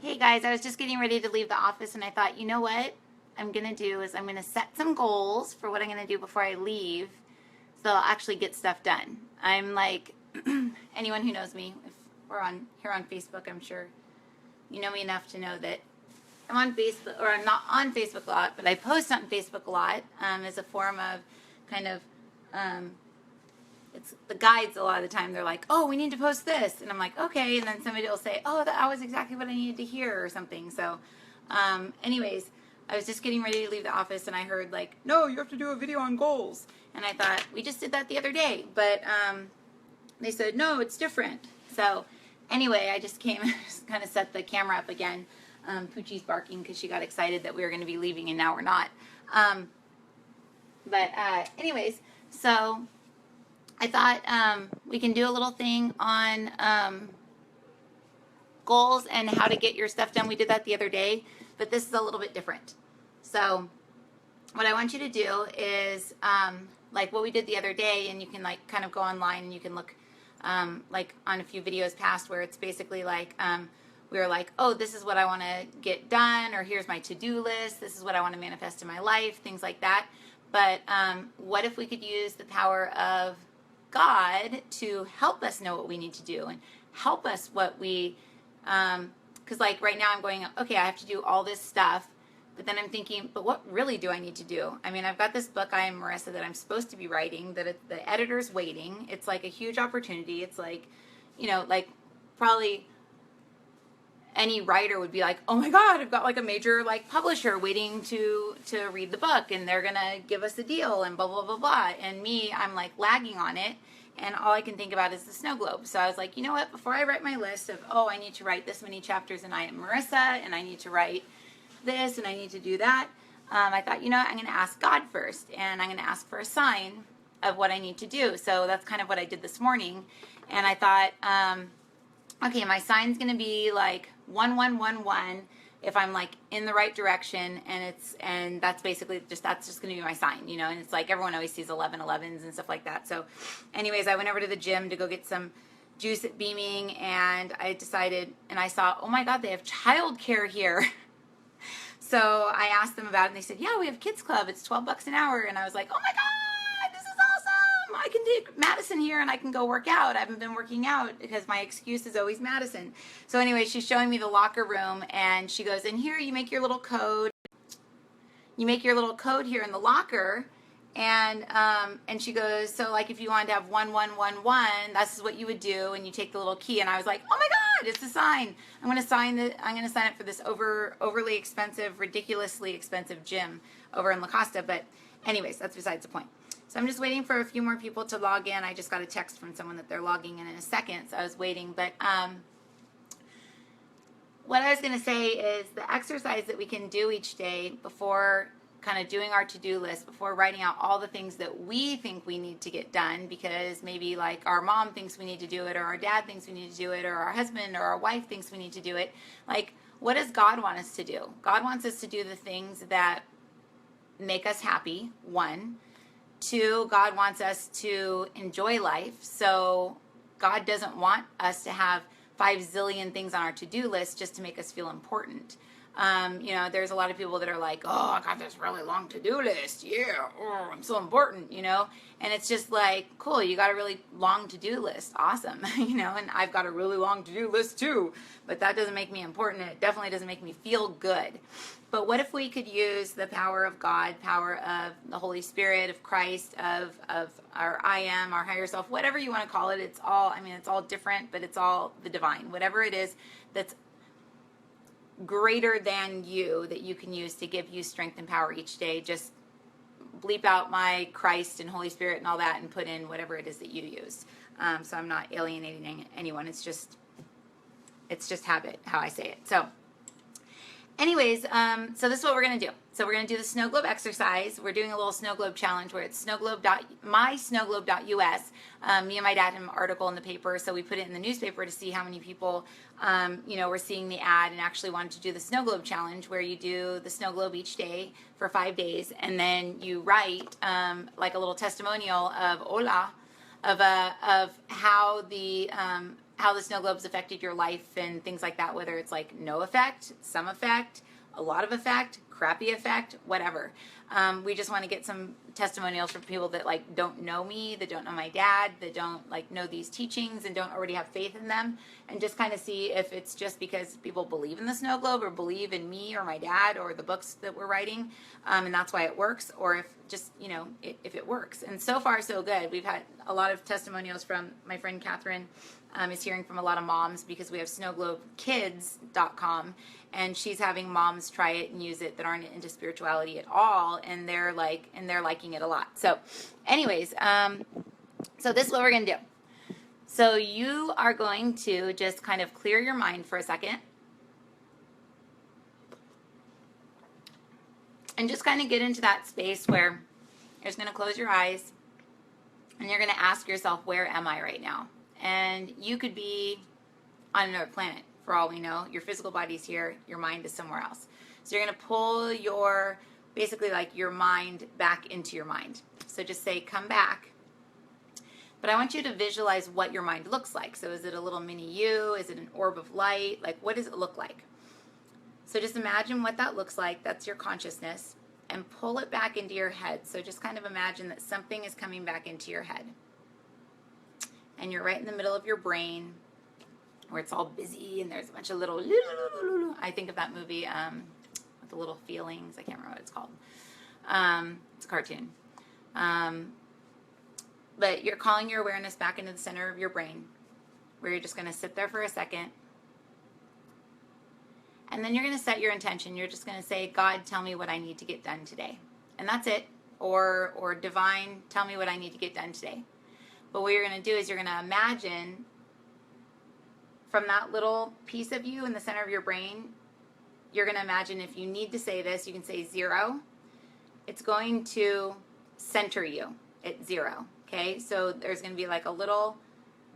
Hey guys, I was just getting ready to leave the office and I thought, you know what I'm going to do is I'm going to set some goals for what I'm going to do before I leave so I'll actually get stuff done. I'm like, anyone who knows me, if we're on here on Facebook, I'm sure you know me enough to know that I'm on Facebook, or I'm not on Facebook a lot, but I post on Facebook a lot as a form of kind of um, it's the guides. A lot of the time they're like, oh, we need to post this, and I'm like, okay, and then somebody will say, oh, that was exactly what I needed to hear or something. So anyways, I was just getting ready to leave the office and I heard like, no, you have to do a video on goals, and I thought we just did that the other day, but they said no, it's different. So anyway, I just came just kind of set the camera up again. Poochie's barking because she got excited that we were going to be leaving and now we're not. But anyways, so I thought we can do a little thing on goals and how to get your stuff done. We did that the other day, but this is a little bit different. So what I want you to do is like what we did the other day, and you can like kind of go online and you can look like on a few videos past where it's basically like we were like, oh, this is what I want to get done, or here's my to-do list, this is what I want to manifest in my life, things like that. But what if we could use the power of God to help us know what we need to do and help us what we, because like right now I'm going, okay, I have to do all this stuff, but then I'm thinking, but what really do I need to do? I mean, I've got this book, I Am Marissa, that I'm supposed to be writing, that the editor's waiting. It's like a huge opportunity. It's like, you know, like probably any writer would be like, oh my God, I've got like a major like publisher waiting to read the book and they're gonna give us a deal and blah blah blah blah. And me, I'm like lagging on it, and all I can think about is the Snowglobe. So I was like, you know what, before I write my list of, oh, I need to write this many chapters in I Am Marissa, and I need to write this and I need to do that, I thought, you know what, I'm gonna ask God first, and I'm gonna ask for a sign of what I need to do. So that's kind of what I did this morning. And I thought, okay, my sign's gonna be like 1111 if I'm like in the right direction, and that's basically that's just gonna be my sign, you know. And it's like everyone always sees 1111s and stuff like that. So anyways, I went over to the gym to go get some juice at Beaming, and I decided, and I saw, oh my God, they have childcare here. So I asked them about it, and they said, yeah, we have kids club, it's $12 an hour. And I was like, oh my God, this is awesome. I can take Madison here and I can go work out. I haven't been working out because my excuse is always Madison. So anyway, she's showing me the locker room, and she goes, in here you make your little code. You make your little code here in the locker. And she goes, so like if you wanted to have 1111, that's what you would do, and you take the little key. And I was like, oh my God, it's a sign. I'm gonna sign up for this overly expensive, ridiculously expensive gym over in La Costa. But anyways, that's besides the point. So I'm just waiting for a few more people to log in. I just got a text from someone that they're logging in a second, so I was waiting. But what I was going to say is the exercise that we can do each day before kind of doing our to-do list, before writing out all the things that we think we need to get done, because maybe like our mom thinks we need to do it, or our dad thinks we need to do it, or our husband or our wife thinks we need to do it. Like, what does God want us to do? God wants us to do the things that make us happy, one. Two, God wants us to enjoy life. So God doesn't want us to have 5 zillion things on our to-do list just to make us feel important. You know, there's a lot of people that are like, oh, I got this really long to-do list. Yeah, oh, I'm so important, you know? And it's just like, cool, you got a really long to-do list. Awesome, you know? And I've got a really long to-do list too, but that doesn't make me important, and it definitely doesn't make me feel good. But what if we could use the power of God, power of the Holy Spirit, of Christ, of our I am, our higher self, whatever you want to call it. It's all, I mean, it's all different, but it's all the divine. Whatever it is that's greater than you that you can use to give you strength and power each day, just bleep out my Christ and Holy Spirit and all that and put in whatever it is that you use. So I'm not alienating anyone. It's just habit, how I say it. So anyways, so this is what we're going to do. So we're going to do the Snowglobe exercise. We're doing a little Snowglobe challenge where it's mysnowglobe.us. Me and my dad had an article in the paper, so we put it in the newspaper to see how many people, you know, were seeing the ad and actually wanted to do the Snowglobe challenge, where you do the Snowglobe each day for 5 days, and then you write like a little testimonial of hola, of how how the snow globes affected your life and things like that, whether it's like no effect, some effect, a lot of effect, crappy effect, whatever. We just want to get some testimonials from people that like don't know me, that don't know my dad, that don't like know these teachings and don't already have faith in them, and just kind of see if it's just because people believe in the snow globe or believe in me or my dad or the books that we're writing, and that's why it works, or if just, you know, if it works. And so far so good. We've had a lot of testimonials from my friend Catherine, is hearing from a lot of moms because we have snowglobekids.com, and she's having moms try it and use it that aren't into spirituality at all, and they're liking it a lot. So anyways, so this is what we're going to do. So you are going to just kind of clear your mind for a second and just kind of get into that space where you're just going to close your eyes and you're going to ask yourself, where am I right now? And you could be on another planet for all we know. Your physical body's here, your mind is somewhere else. So you're going to pull your, basically like your mind back into your mind. So just say, come back. But I want you to visualize what your mind looks like. So is it a little mini you? Is it an orb of light? Like, what does it look like? So just imagine what that looks like. That's your consciousness. And pull it back into your head. So just kind of imagine that something is coming back into your head. And you're right in the middle of your brain where it's all busy and there's a bunch of little, I think of that movie with the little feelings. I can't remember what it's called. It's a cartoon. But you're calling your awareness back into the center of your brain, where you're just going to sit there for a second. And then you're going to set your intention. You're just going to say, God, tell me what I need to get done today. And that's it. Or divine, tell me what I need to get done today. But what you're going to do is you're going to imagine from that little piece of you in the center of your brain, you're going to imagine if you need to say this, you can say 0. It's going to center you at 0. Okay, so there's going to be like a little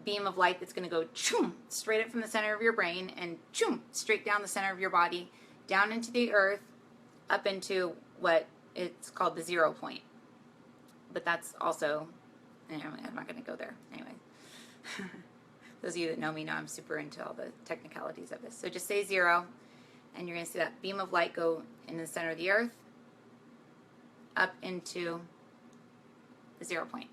beam of light that's going to go choom, straight up from the center of your brain and choom, straight down the center of your body, down into the earth, up into what it's called the 0 point. But that's also, I'm not going to go there. Anyway, those of you that know me know I'm super into all the technicalities of this. So just say 0, and you're going to see that beam of light go in the center of the earth, up into the 0 point.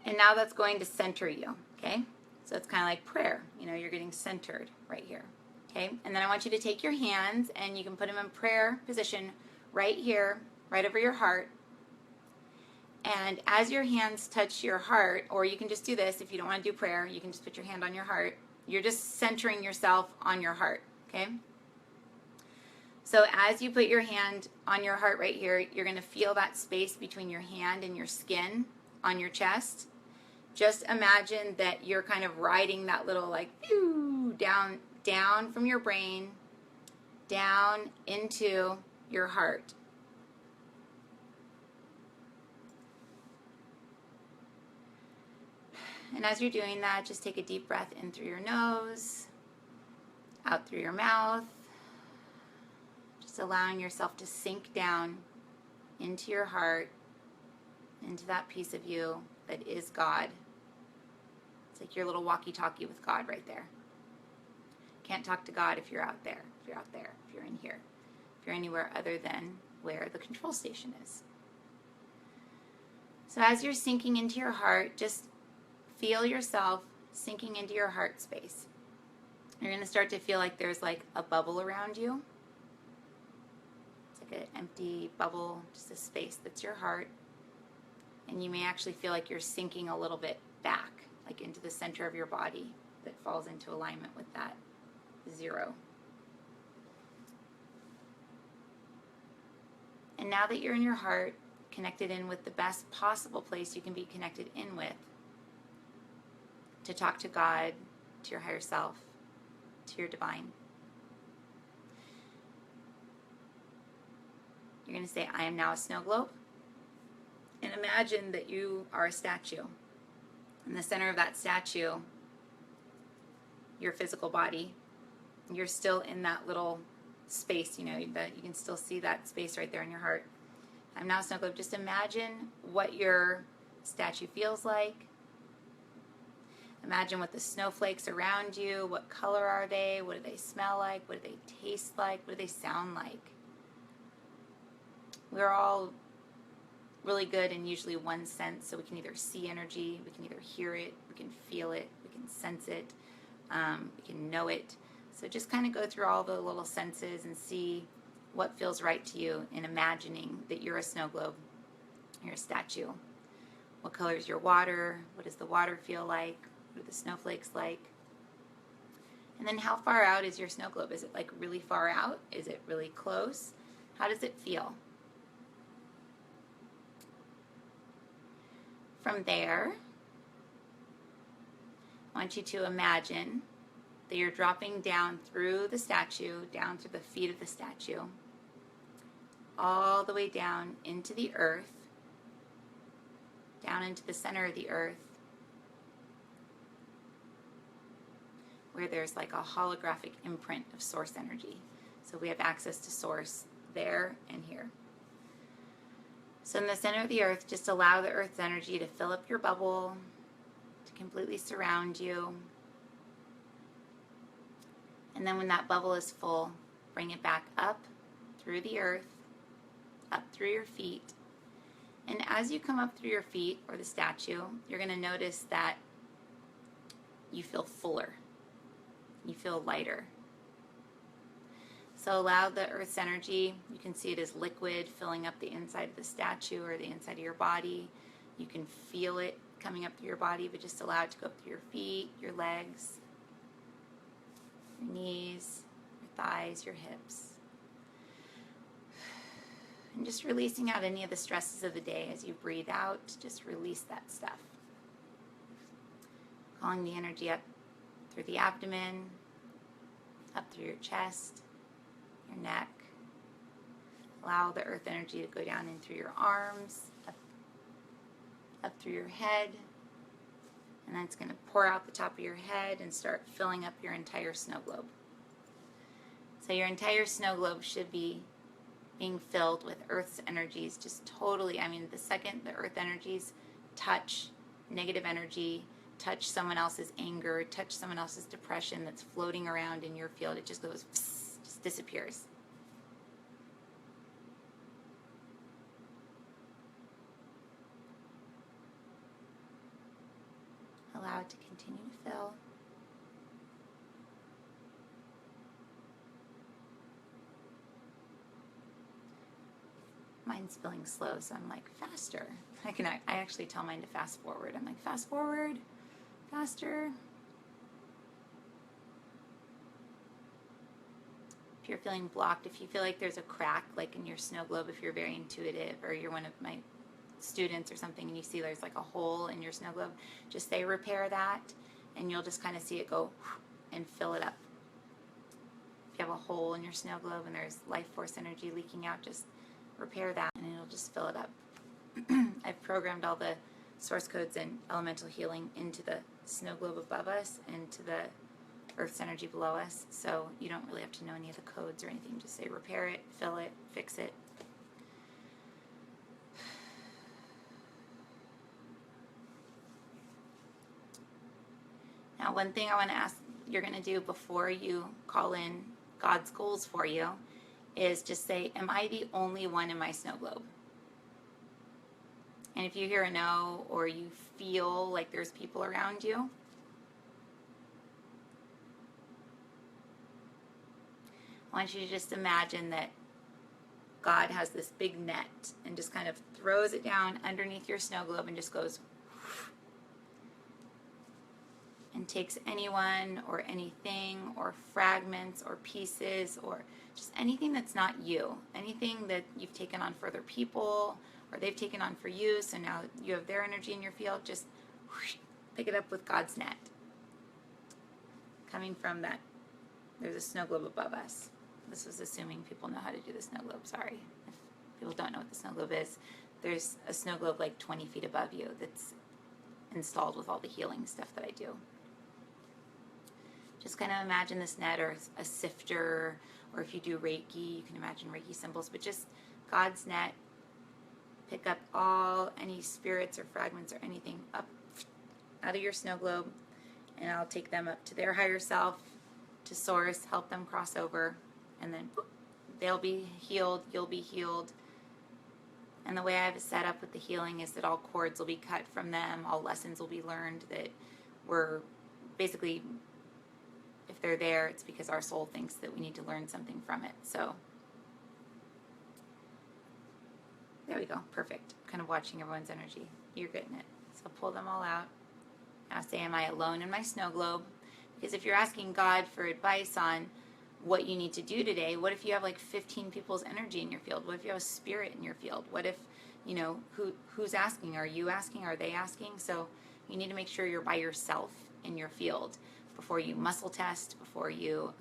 And now that's going to center you, okay? So it's kind of like prayer. You know, you're getting centered right here, okay? And then I want you to take your hands, and you can put them in prayer position right here, right over your heart. And as your hands touch your heart, or you can just do this if you don't want to do prayer, you can just put your hand on your heart. You're just centering yourself on your heart, okay? So as you put your hand on your heart right here, you're going to feel that space between your hand and your skin on your chest. Just imagine that you're kind of riding that little like down from your brain, down into your heart. And as you're doing that, just take a deep breath in through your nose, out through your mouth, just allowing yourself to sink down into your heart, into that piece of you that is God. It's like your little walkie-talkie with God right there. Can't talk to God if you're out there, if you're out there, if you're in here, if you're anywhere other than where the control station is. So as you're sinking into your heart, just feel yourself sinking into your heart space. You're going to start to feel like there's like a bubble around you. It's like an empty bubble, just a space that's your heart. And you may actually feel like you're sinking a little bit back, like into the center of your body that falls into alignment with that 0. And now that you're in your heart, connected in with the best possible place you can be connected in with, to talk to God, to your higher self, to your divine. You're going to say, I am now a snow globe. And imagine that you are a statue. In the center of that statue, your physical body, you're still in that little space, you know, that you can still see that space right there in your heart. I'm now a snow globe. Just imagine what your statue feels like. Imagine what the snowflakes around you, what color are they, what do they smell like, what do they taste like, what do they sound like. We're all really good in usually one sense, so we can either see energy, we can either hear it, we can feel it, we can sense it, we can know it. So just kind of go through all the little senses and see what feels right to you in imagining that you're a snow globe, you're a statue. What color is your water? What does the water feel like? What are the snowflakes like? And then how far out is your snow globe? Is it like really far out? Is it really close? How does it feel? From there, I want you to imagine that you're dropping down through the statue, down through the feet of the statue, all the way down into the earth, down into the center of the earth, where there's like a holographic imprint of source energy. So we have access to source there and here. So in the center of the earth, just allow the earth's energy to fill up your bubble, to completely surround you. And then when that bubble is full, bring it back up through the earth, up through your feet. And as you come up through your feet, or the statue, you're going to notice that you feel fuller. You feel lighter. So allow the earth's energy, you can see it as liquid filling up the inside of the statue or the inside of your body. You can feel it coming up through your body, but just allow it to go up through your feet, your legs, your knees, your thighs, your hips. And just releasing out any of the stresses of the day as you breathe out. Just release that stuff. Calling the energy up through the abdomen, up through your chest, your neck. Allow the earth energy to go down in through your arms, up through your head. And then it's going to pour out the top of your head and start filling up your entire snow globe. So your entire snow globe should be being filled with Earth's energies, just totally. I mean, the second the Earth energies touch negative energy, touch someone else's anger, touch someone else's depression that's floating around in your field, it just goes, just disappears. Allow it to continue to fill. Mine's filling slow, so I'm like, faster. I actually tell mine to fast forward. I'm like, fast forward, faster. If you're feeling blocked, if you feel like there's a crack, like in your snow globe, if you're very intuitive or you're one of my students or something and you see there's like a hole in your snow globe, just say repair that and you'll just kind of see it go and fill it up. If you have a hole in your snow globe and there's life force energy leaking out, just repair that and it'll just fill it up. I've programmed all the source codes and elemental healing into the snow globe above us and to the Earth's energy below us, so you don't really have to know any of the codes or anything. Just say repair it, fill it, fix it. Now, one thing I want to ask you're going to do before you call in God's goals for you is just say, am I the only one in my snow globe? And if you hear a no, or you feel like there's people around you, I want you to just imagine that God has this big net and just kind of throws it down underneath your snow globe and just goes and takes anyone or anything or fragments or pieces or just anything that's not you, anything that you've taken on for other people or they've taken on for you, so now you have their energy in your field, just pick it up with God's net. Coming from that, there's a snow globe above us. This was assuming people know how to do the snow globe, sorry. If people don't know what the snow globe is, there's a snow globe like 20 feet above you that's installed with all the healing stuff that I do. Just kind of imagine this net or a sifter, or if you do Reiki, you can imagine Reiki symbols, but just God's net. Pick up any spirits or fragments or anything up out of your snow globe and I'll take them up to their higher self, to source, help them cross over, and then boop, they'll be healed, you'll be healed. And the way I have it set up with the healing is that all cords will be cut from them, all lessons will be learned, that we're basically, if they're there, it's because our soul thinks that we need to learn something from it. So there we go, perfect. Kind of watching everyone's energy. You're getting it. So pull them all out. Now say, am I alone in my snow globe? Because if you're asking God for advice on what you need to do today, what if you have like 15 people's energy in your field? What if you have a spirit in your field? What if, who's asking? Are you asking? Are they asking? So you need to make sure you're by yourself in your field before you muscle test, before you,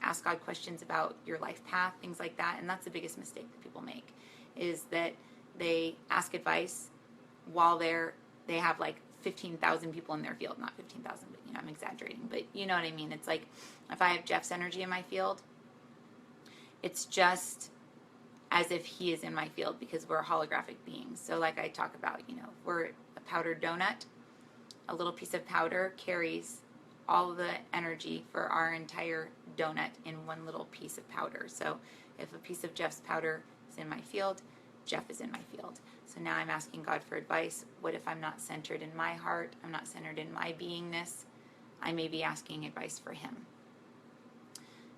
ask God questions about your life path, things like that. And that's the biggest mistake that people make, is that they ask advice while they have like 15,000 people in their field. Not 15,000, but I'm exaggerating, but you know what I mean. It's like if I have Jeff's energy in my field, it's just as if he is in my field, because we're holographic beings. So like I talk about, we're a powdered donut. A little piece of powder carries all the energy for our entire donut in one little piece of powder. So if a piece of Jeff's powder is in my field, Jeff is in my field. So now I'm asking God for advice. What if I'm not centered in my heart? I'm not centered in my beingness. I may be asking advice for him.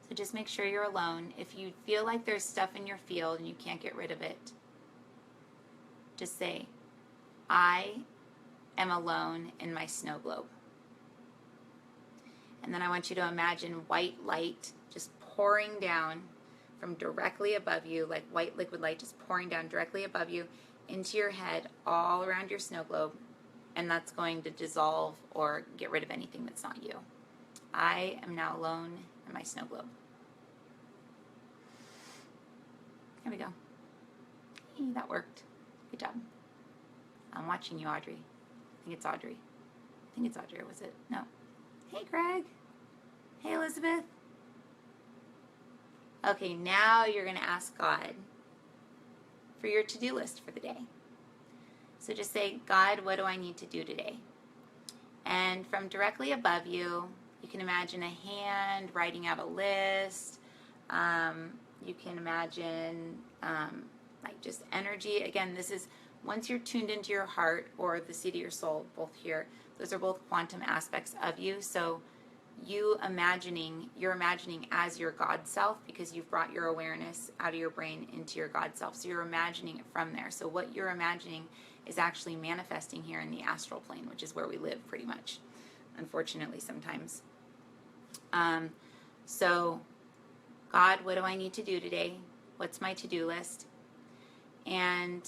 So just make sure you're alone. If you feel like there's stuff in your field and you can't get rid of it, just say, I am alone in my snow globe. And then I want you to imagine white light just pouring down from directly above you, like white liquid light just pouring down directly above you into your head, all around your snow globe, and that's going to dissolve or get rid of anything that's not you. I am now alone in my snow globe. There we go. Hey, that worked. Good job. I'm watching you, Audrey. I think it's Audrey. Or was it? No. Hey, Greg. Hey, Elizabeth. Okay, now you're going to ask God for your to-do list for the day. So just say, God, what do I need to do today? And from directly above you, you can imagine a hand writing out a list. You can imagine like just energy. Again, this is once you're tuned into your heart or the seat of your soul, both here. Those are both quantum aspects of you. So you're imagining as your God self, because you've brought your awareness out of your brain into your God self. So you're imagining it from there. So what you're imagining is actually manifesting here in the astral plane, which is where we live pretty much, unfortunately sometimes. So God, what do I need to do today? What's my to-do list? And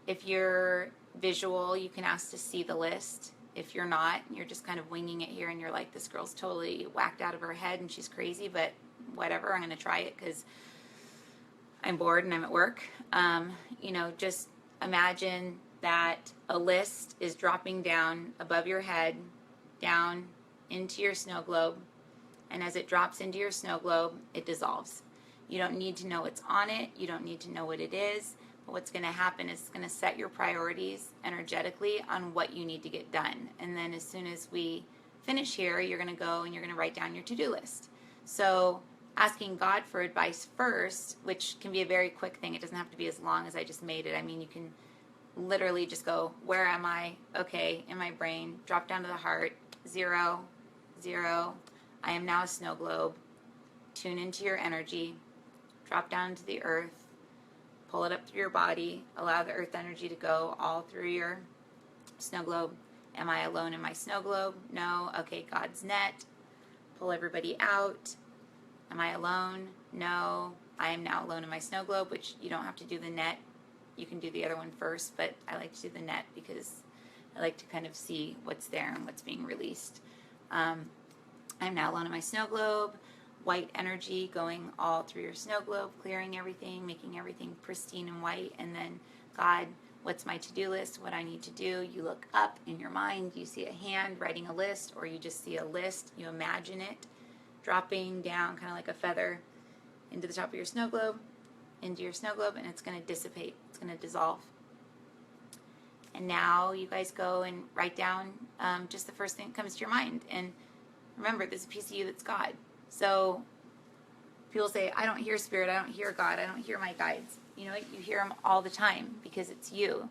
if you're visual, you can ask to see the list. If you're not, you're just kind of winging it here and you're like, this girl's totally whacked out of her head and she's crazy, but whatever, I'm going to try it because I'm bored and I'm at work. Just imagine that a list is dropping down above your head, down into your snow globe. And as it drops into your snow globe, it dissolves. You don't need to know what's on it. You don't need to know what it is. But what's going to happen is it's going to set your priorities energetically on what you need to get done. And then as soon as we finish here, you're going to go and you're going to write down your to-do list. So asking God for advice first, which can be a very quick thing. It doesn't have to be as long as I just made it. I mean, you can literally just go, where am I? Okay, in my brain. Drop down to the heart. 0, 0. I am now a snow globe. Tune into your energy. Drop down to the earth. Pull it up through your body. Allow the earth energy to go all through your snow globe. Am I alone in my snow globe? No. Okay, God's net. Pull everybody out. Am I alone? No. I am now alone in my snow globe, which you don't have to do the net. You can do the other one first, but I like to do the net because I like to kind of see what's there and what's being released. I'm now alone in my snow globe. White energy going all through your snow globe, clearing everything, making everything pristine and white. And then, God, what's my to-do list? What I need to do? You look up in your mind, you see a hand writing a list, or you just see a list, you imagine it dropping down kind of like a feather into the top of your snow globe, into your snow globe, and it's going to dissipate. It's going to dissolve. And now you guys go and write down just the first thing that comes to your mind. And remember, there's a piece of you that's God. So people say, I don't hear spirit, I don't hear God, I don't hear my guides. You know what? You hear them all the time because it's you.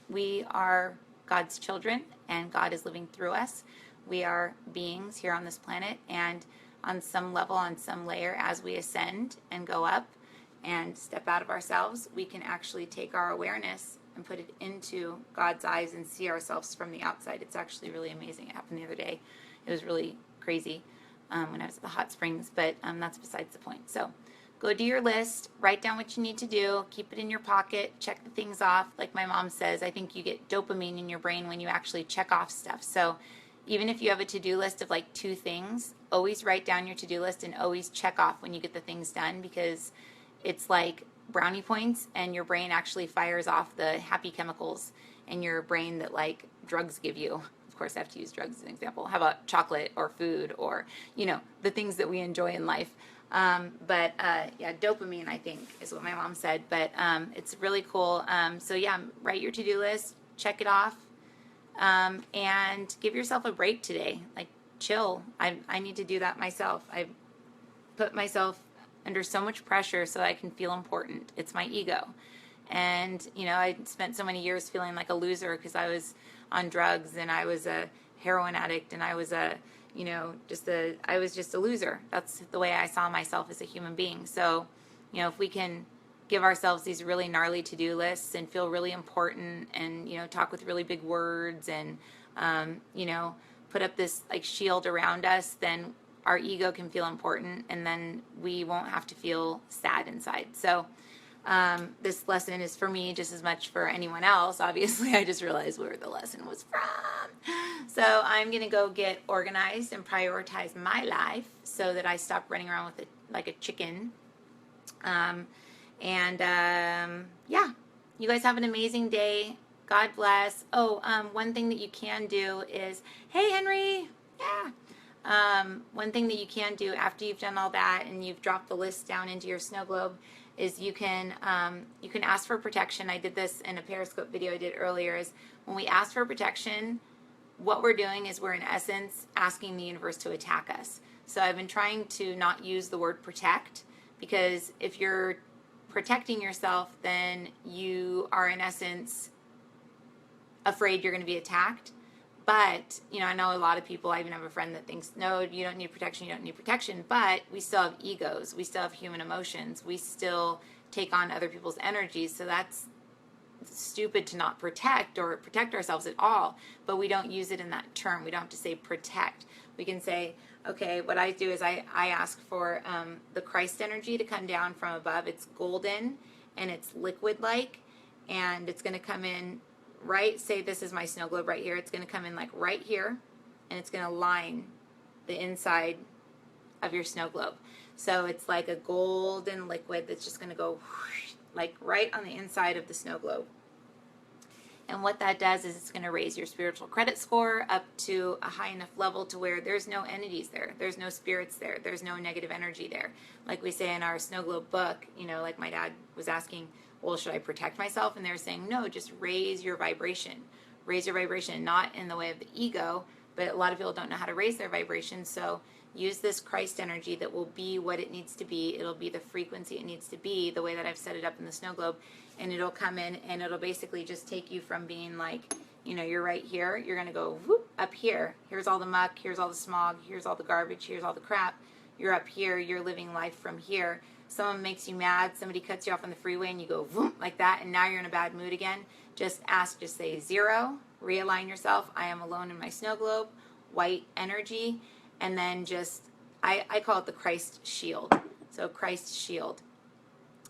We are God's children, and God is living through us. We are beings here on this planet, and on some level, on some layer, as we ascend and go up and step out of ourselves, we can actually take our awareness and put it into God's eyes and see ourselves from the outside. It's actually really amazing. It happened the other day. It was really crazy when I was at the hot springs, but that's besides the point. So go do your list, write down what you need to do, keep it in your pocket, check the things off. Like my mom says, I think you get dopamine in your brain when you actually check off stuff. So even if you have a to-do list of like 2 things, always write down your to-do list and always check off when you get the things done, because it's like brownie points, and your brain actually fires off the happy chemicals in your brain that like drugs give you. Of course, I have to use drugs as an example. How about chocolate or food or, you know, the things that we enjoy in life? Yeah, dopamine, I think, is what my mom said. But it's really cool. So yeah, write your to-do list, check it off, and give yourself a break today. Like, chill. I need to do that myself. I put myself under so much pressure so I can feel important. It's my ego. And, you know, I spent so many years feeling like a loser because I was on drugs and I was a heroin addict and I was I was just a loser. That's the way I saw myself as a human being. So, you know, if we can give ourselves these really gnarly to-do lists and feel really important and, you know, talk with really big words and, you know, put up this like shield around us, then our ego can feel important, and then we won't have to feel sad inside. So this lesson is for me just as much for anyone else. Obviously, I just realized where the lesson was from. So I'm going to go get organized and prioritize my life so that I stop running around with it like a chicken. Yeah, you guys have an amazing day. God bless. Oh, one thing that you can do is, hey, Henry. Yeah. One thing that you can do after you've done all that and you've dropped the list down into your snow globe is you can ask for protection. I did this in a Periscope video I did earlier. Is when we ask for protection, what we're doing is we're in essence asking the universe to attack us. So I've been trying to not use the word protect, because if you're protecting yourself, then you are in essence afraid you're going to be attacked. But, you know, I know a lot of people, I even have a friend that thinks, no, you don't need protection, you don't need protection. But we still have egos. We still have human emotions. We still take on other people's energies. So that's stupid to not protect or protect ourselves at all. But we don't use it in that term. We don't have to say protect. We can say, okay, what I do is I ask for the Christ energy to come down from above. It's golden and it's liquid-like, and it's going to come in right, say this is my snow globe right here. It's going to come in like right here, and it's going to line the inside of your snow globe. So it's like a golden liquid that's just going to go whoosh, like right on the inside of the snow globe. And what that does is it's going to raise your spiritual credit score up to a high enough level to where there's no entities there. There's no spirits there. There's no negative energy there. Like we say in our snow globe book, you know, like my dad was asking, well, should I protect myself? And they're saying, no, just raise your vibration. Raise your vibration, not in the way of the ego, but a lot of people don't know how to raise their vibration. So use this Christ energy that will be what it needs to be. It'll be the frequency it needs to be, the way that I've set it up in the snow globe. And it'll come in and it'll basically just take you from being like, you know, you're right here. You're going to go whoop, up here. Here's all the muck. Here's all the smog. Here's all the garbage. Here's all the crap. You're up here. You're living life from here. Someone makes you mad, somebody cuts you off on the freeway and you go boom, like that, and now you're in a bad mood again. Just say 0, realign yourself. I am alone in my snow globe, white energy, and then just, I call it the Christ shield. So Christ shield.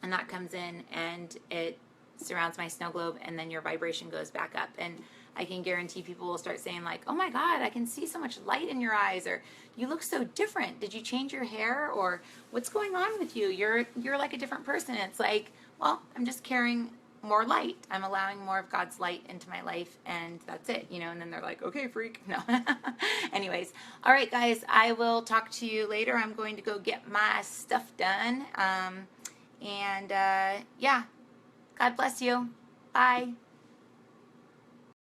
And that comes in and it surrounds my snow globe, and then your vibration goes back up. And I can guarantee people will start saying like, oh my God, I can see so much light in your eyes, or you look so different. Did you change your hair, or what's going on with you? You're like a different person. It's like, well, I'm just carrying more light. I'm allowing more of God's light into my life, and that's it, you know. And then they're like, okay, freak. No. Anyways, all right, guys, I will talk to you later. I'm going to go get my stuff done. Yeah, God bless you. Bye.